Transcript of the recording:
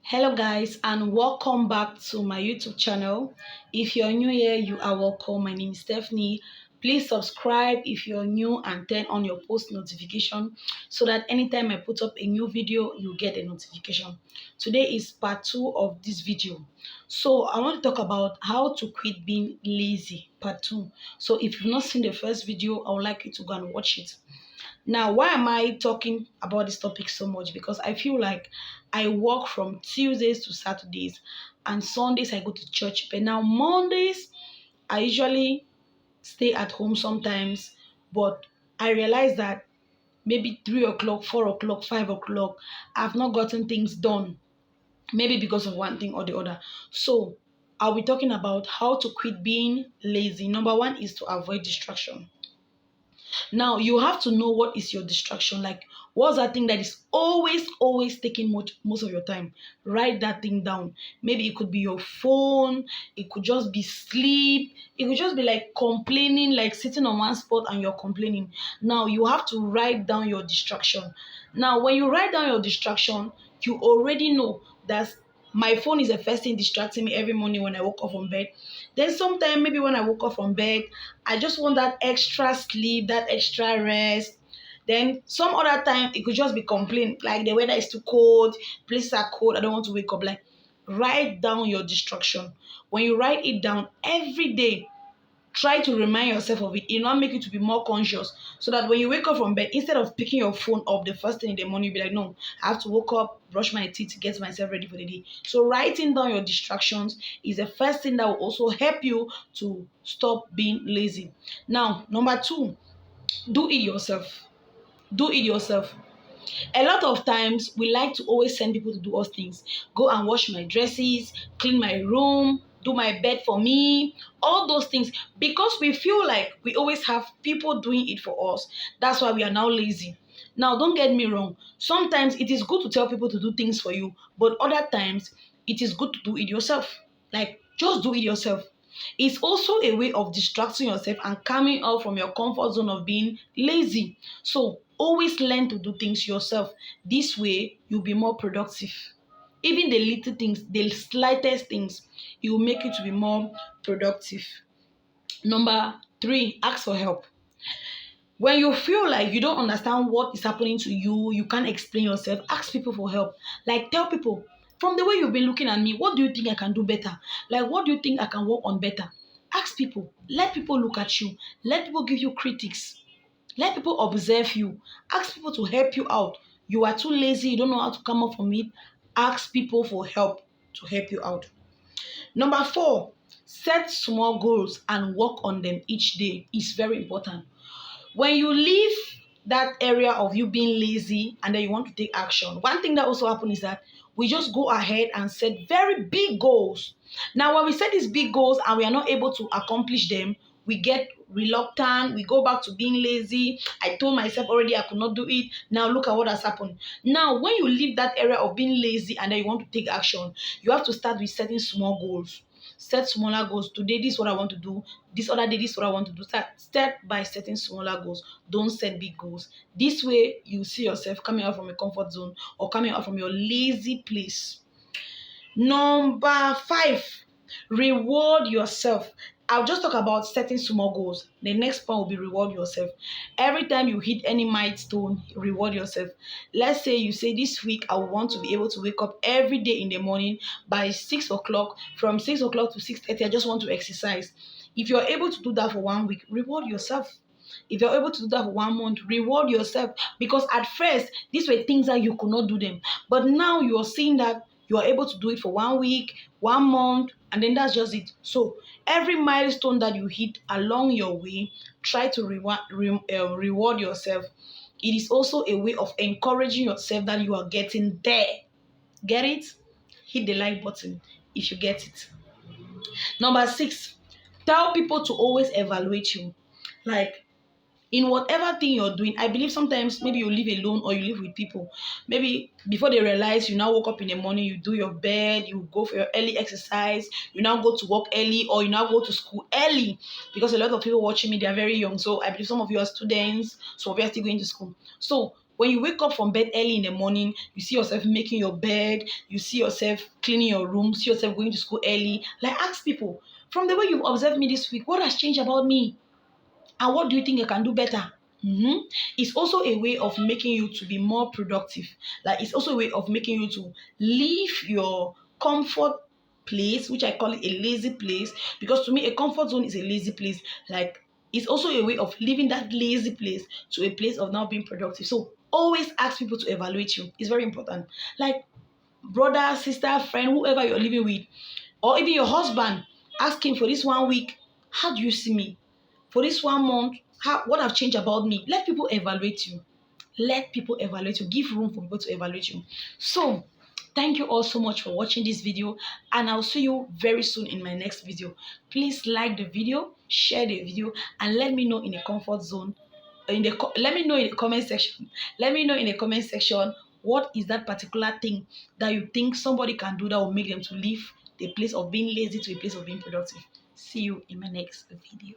Hello guys and welcome back to my YouTube channel. If you're new here, you are welcome. My name is Stephanie. Please subscribe if you're new and turn on your post notification so that anytime I put up a new video, you get a notification. Today is part 2 of this video. So I want to talk about how to quit being lazy, part 2. So if you've not seen the first video, I would like you to go and watch it. Now, why am I talking about this topic so much? Because I feel like I work from Tuesdays to Saturdays, and Sundays I go to church. But now, Mondays, I usually stay at home sometimes. But I realize that maybe 3 o'clock, 4 o'clock, 5 o'clock, I've not gotten things done. Maybe because of one thing or the other. So, I'll be talking about how to quit being lazy. Number one is to avoid distraction. Now you have to know what is your distraction. Like, what's that thing that is always taking most of your time? Write that thing down. Maybe it could be your phone, it could just be sleep, it could just be like complaining, like sitting on one spot and you're complaining. Now you have to write down your distraction. Now when you write down your distraction, you already know that my phone is the first thing distracting me every morning when I woke up from bed. Then sometime maybe when I woke up from bed, I just want that extra sleep, that extra rest. Then some other time it could just be complaint, like the weather is too cold, places are cold, I don't want to wake up. Like, write down your distraction. When you write it down every day, try to remind yourself of it. It will not make you to be more conscious, so that when you wake up from bed, instead of picking your phone up the first thing in the morning, you'll be like, no, I have to wake up, brush my teeth, get myself ready for the day. So writing down your distractions is the first thing that will also help you to stop being lazy. Now, number two, do it yourself. Do it yourself. A lot of times we like to always send people to do us things. Go and wash my dresses, clean my room, do my bed for me, all those things. Because we feel like we always have people doing it for us. That's why we are now lazy. Now, don't get me wrong. Sometimes it is good to tell people to do things for you, but other times it is good to do it yourself. Like, just do it yourself. It's also a way of distracting yourself and coming out from your comfort zone of being lazy. So always learn to do things yourself. This way, you'll be more productive. Even the little things, the slightest things, it will make you to be more productive. Number three, ask for help. When you feel like you don't understand what is happening to you, you can't explain yourself, ask people for help. Like, tell people, from the way you've been looking at me, what do you think I can do better? Like, what do you think I can work on better? Ask people. Let people look at you. Let people give you critics. Let people observe you. Ask people to help you out. You are too lazy, you don't know how to come up from it. Ask people for help to help you out. Number four, set small goals and work on them each day. It's very important. When you leave that area of you being lazy and then you want to take action, one thing that also happens is that we just go ahead and set very big goals. Now, when we set these big goals and we are not able to accomplish them, we get reluctant, we go back to being lazy. I told myself already I could not do it. Now look at what has happened. Now, when you leave that area of being lazy and then you want to take action, you have to start with setting small goals. Set smaller goals. Today, this is what I want to do. This other day, this is what I want to do. Start by setting smaller goals. Don't set big goals. This way, you see yourself coming out from a comfort zone or coming out from your lazy place. Number five, reward yourself. I'll just talk about setting small goals. The next point will be reward yourself. Every time you hit any milestone, reward yourself. Let's say you say this week, I want to be able to wake up every day in the morning by 6 o'clock. From 6 o'clock to 6:30, I just want to exercise. If you're able to do that for 1 week, reward yourself. If you're able to do that for 1 month, reward yourself. Because at first, these were things that you could not do them. But now you're seeing that you are able to do it for 1 week, 1 month, and then that's just it. So every milestone that you hit along your way, try to reward yourself. It is also a way of encouraging yourself that you are getting there. Get it? Hit the like button if you get it. Number six, tell people to always evaluate you. Like, in whatever thing you're doing, I believe sometimes maybe you live alone or you live with people. Maybe before they realize, you now woke up in the morning, you do your bed, you go for your early exercise, you now go to work early, or you now go to school early. Because a lot of people watching me, they are very young. So I believe some of you are students, some of you are still going to school. So When you wake up from bed early in the morning, you see yourself making your bed, you see yourself cleaning your room, see yourself going to school early. Like, ask people, from the way you've observed me this week, what has changed about me? And what do you think I can do better? It's also a way of making you to be more productive. Like, it's also a way of making you to leave your comfort place, which I call it a lazy place, because to me a comfort zone is a lazy place. Like, it's also a way of leaving that lazy place to a place of now being productive. So always ask people to evaluate you. It's very important. Like, brother, sister, friend, whoever you're living with, or even your husband, ask him, for this 1 week, how do you see me? For this 1 month, what have changed about me? Let people evaluate you. Let people evaluate you. Give room for people to evaluate you. So thank you all so much for watching this video, and I'll see you very soon in my next video. Please like the video, share the video, and let me know in the comfort zone, let me know in the comment section. Let me know in the comment section, what is that particular thing that you think somebody can do that will make them to leave the place of being lazy to a place of being productive. See you in my next video.